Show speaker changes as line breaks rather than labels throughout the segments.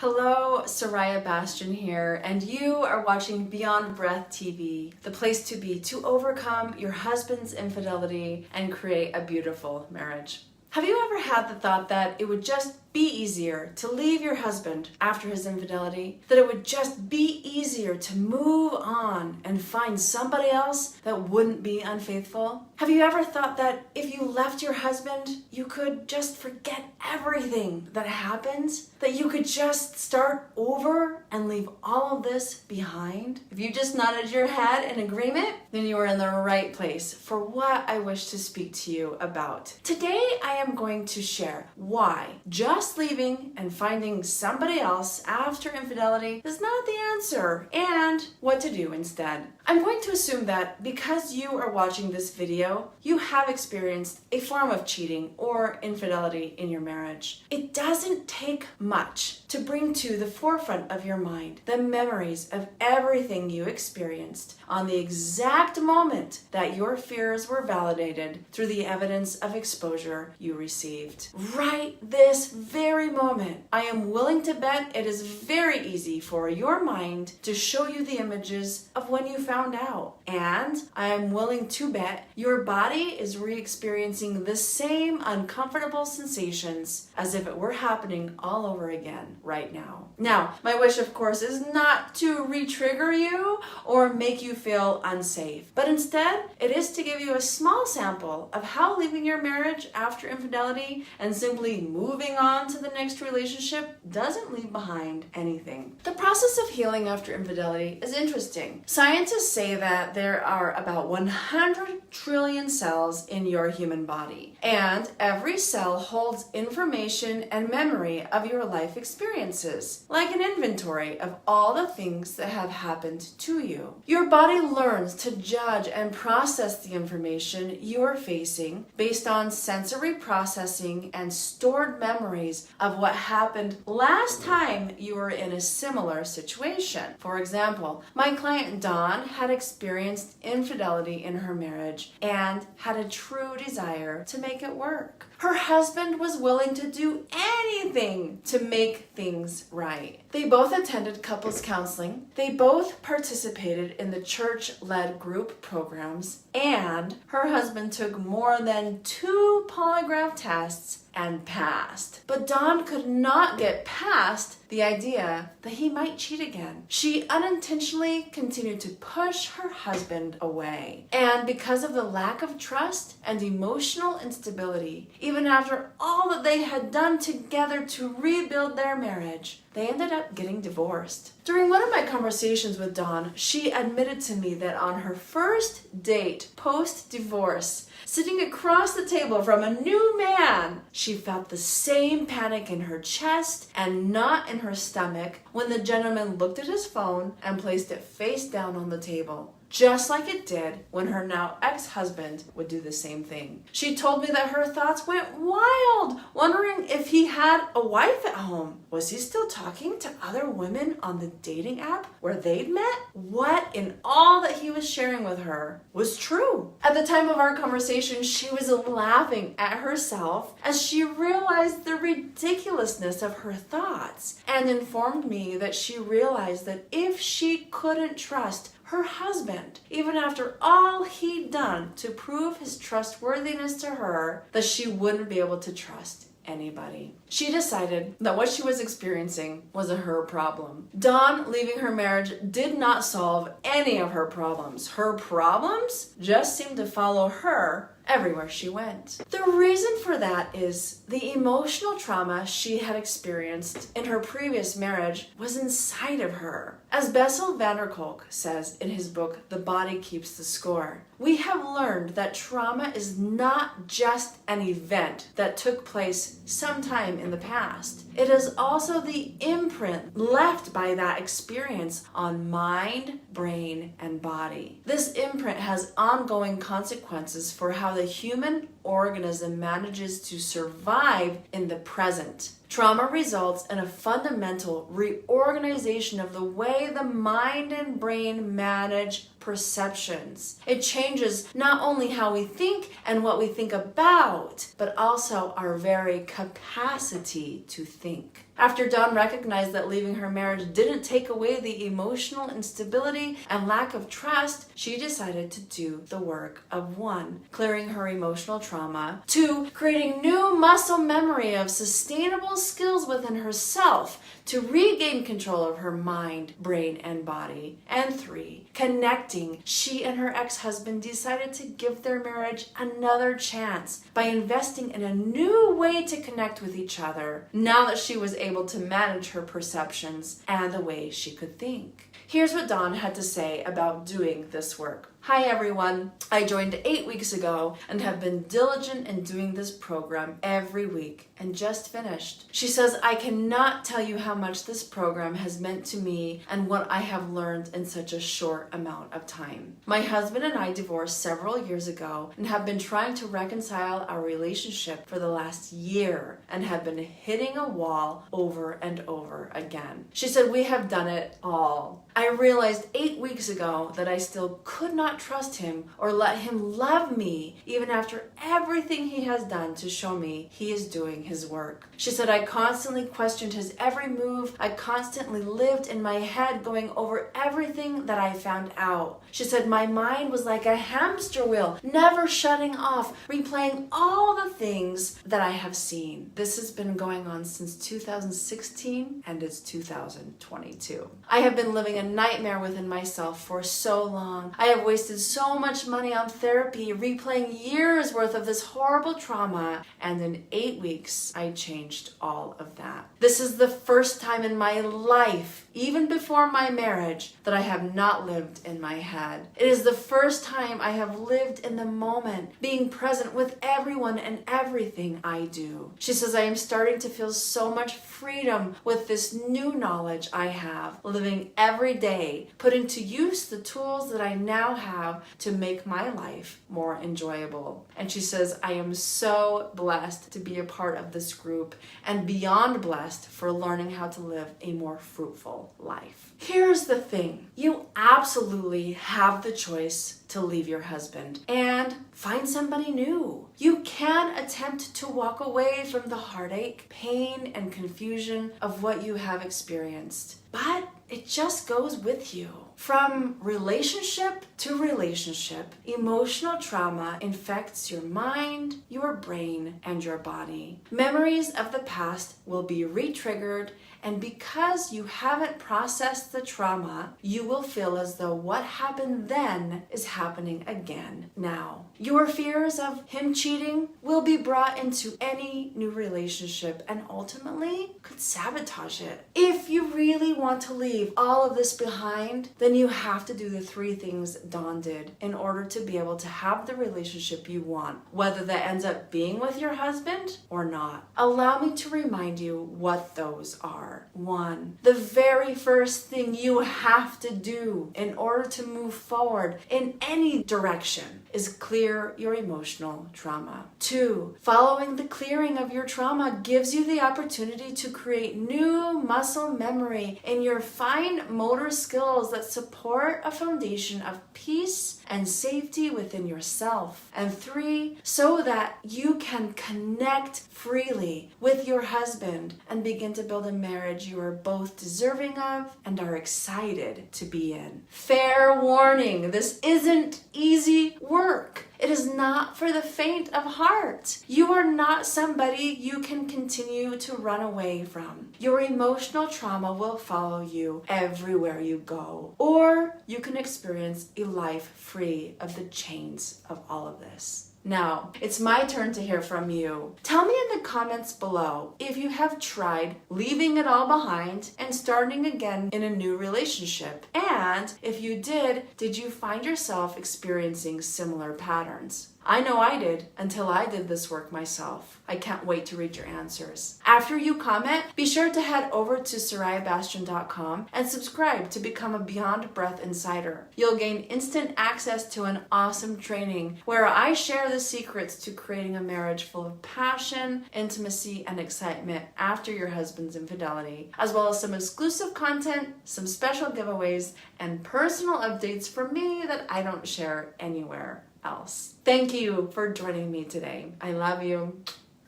Hello, Soraya Bastian here, and you are watching Beyond Breath TV, the place to be to overcome your husband's infidelity and create a beautiful marriage. Have you ever had the thought that it would just be easier to leave your husband after his infidelity? That it would just be easier to move on and find somebody else that wouldn't be unfaithful? Have you ever thought that if you left your husband, you could just forget everything that happened? That you could just start over and leave all of this behind? If you just nodded your head in agreement, then you are in the right place for what I wish to speak to you about. Today, I am going to share why just leaving and finding somebody else after infidelity is not the answer and what to do instead. I'm going to assume that because you are watching this video, you have experienced a form of cheating or infidelity in your marriage. It doesn't take much to bring to the forefront of your mind the memories of everything you experienced on the exact moment that your fears were validated through the evidence of exposure you received. Right this very moment, I am willing to bet it is very easy for your mind to show you the images of when you found out. And I am willing to bet your body is re-experiencing the same uncomfortable sensations as if it were happening all over again right now. Now, my wish, of course, is not to re-trigger you or make you feel unsafe, but instead, it is to give you a small sample of how leaving your marriage after infidelity and simply moving on to the next relationship doesn't leave behind anything. The process of healing after infidelity is interesting. Scientists say that there are about 100 trillion cells in your human body, and every cell holds information and memory of your life experiences, like an inventory of all the things that have happened to you. Your body learns to judge and process the information you're facing based on sensory processing and stored memories of what happened last time you were in a similar situation. For example, my client Dawn had experienced infidelity in her marriage and had a true desire to make it work. Her husband was willing to do anything to make things right. They both attended couples counseling. They both participated in the church-led group programs, and her husband took more than 2 polygraph tests and passed. But Dawn could not get past the idea that he might cheat again. She unintentionally continued to push her husband away. And because of the lack of trust and emotional instability, even after all that they had done together to rebuild their marriage, they ended up getting divorced. During one of my conversations with Dawn, she admitted to me that on her first date post-divorce, sitting across the table from a new man, she felt the same panic in her chest and knot in her stomach when the gentleman looked at his phone and placed it face down on the table, just like it did when her now ex-husband would do the same thing. She told me that her thoughts went wild, wondering if he had a wife at home. Was he still talking to other women on the dating app where they'd met? What in all that he was sharing with her was true? At the time of our conversation, she was laughing at herself as she realized the ridiculousness of her thoughts and informed me that she realized that if she couldn't trust her husband, even after all he'd done to prove his trustworthiness to her, that she wouldn't be able to trust anybody. She decided that what she was experiencing was a her problem. Dawn leaving her marriage did not solve any of her problems. Her problems just seemed to follow her everywhere she went. The reason for that is the emotional trauma she had experienced in her previous marriage was inside of her. As Bessel Kolk says in his book, The Body Keeps the Score, we have learned that trauma is not just an event that took place sometime in the past. It is also the imprint left by that experience on mind, brain, and body. This imprint has ongoing consequences for how the human organism manages to survive in the present. Trauma results in a fundamental reorganization of the way the mind and brain manage perceptions. It changes not only how we think and what we think about, but also our very capacity to think. After Dawn recognized that leaving her marriage didn't take away the emotional instability and lack of trust, she decided to do the work of 1, clearing her emotional trauma, 2, creating new muscle memory of sustainable skills within herself to regain control of her mind, brain, and body, and 3, connecting. She and her ex-husband decided to give their marriage another chance by investing in a new way to connect with each other, now that she was able to manage her perceptions and the way she could think. Here's what Dawn had to say about doing this work. Hi everyone, I joined 8 weeks ago and have been diligent in doing this program every week and just finished. She says, I cannot tell you how much this program has meant to me and what I have learned in such a short amount of time. My husband and I divorced several years ago and have been trying to reconcile our relationship for the last year and have been hitting a wall over and over again. She said, we have done it all. I realized 8 weeks ago that I still could not trust him or let him love me, even after everything he has done to show me he is doing his work. She said, I constantly questioned his every move. I constantly lived in my head going over everything that I found out. She said, my mind was like a hamster wheel, never shutting off, replaying all the things that I have seen. This has been going on since 2016 and it's 2022. I have been living a nightmare within myself for so long. I have wasted so much money on therapy, replaying years worth of this horrible trauma, and in 8 weeks, I changed all of that. This is the first time in my life, even before my marriage, that I have not lived in my head. It is the first time I have lived in the moment, being present with everyone and everything I do. She says, I am starting to feel so much freedom with this new knowledge I have, living every day, putting to use the tools that I now have to make my life more enjoyable. And she says, I am so blessed to be a part of this group and beyond blessed for learning how to live a more fruitful life. Here's the thing. You absolutely have the choice to leave your husband and find somebody new. You can attempt to walk away from the heartache, pain, and confusion of what you have experienced, but it just goes with you. From relationship to relationship, emotional trauma infects your mind, your brain, and your body. Memories of the past will be re-triggered, and because you haven't processed the trauma, you will feel as though what happened then is happening again now. Your fears of him cheating will be brought into any new relationship and ultimately could sabotage it. If you really want to leave all of this behind, then you have to do the 3 things Dawn did in order to be able to have the relationship you want, whether that ends up being with your husband or not. Allow me to remind you what those are. 1, the very first thing you have to do in order to move forward in any direction is clear your emotional trauma. 2, following the clearing of your trauma gives you the opportunity to create new muscle memory in your fine motor skills that support a foundation of peace and safety within yourself. And 3, so that you can connect freely with your husband and begin to build a marriage you are both deserving of and are excited to be in. Fair warning, this isn't easy work. It is not for the faint of heart. You are not somebody you can continue to run away from. Your emotional trauma will follow you everywhere you go, or you can experience a life free of the chains of all of this. Now, it's my turn to hear from you. Tell me in the comments below if you have tried leaving it all behind and starting again in a new relationship. And if you did you find yourself experiencing similar patterns? I know I did until I did this work myself. I can't wait to read your answers. After you comment, be sure to head over to SorayaBastian.com and subscribe to become a Beyond Breath Insider. You'll gain instant access to an awesome training where I share the secrets to creating a marriage full of passion, intimacy, and excitement after your husband's infidelity, as well as some exclusive content, some special giveaways, and personal updates from me that I don't share anywhere else. Thank you for joining me today. I love you.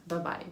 Bye-bye.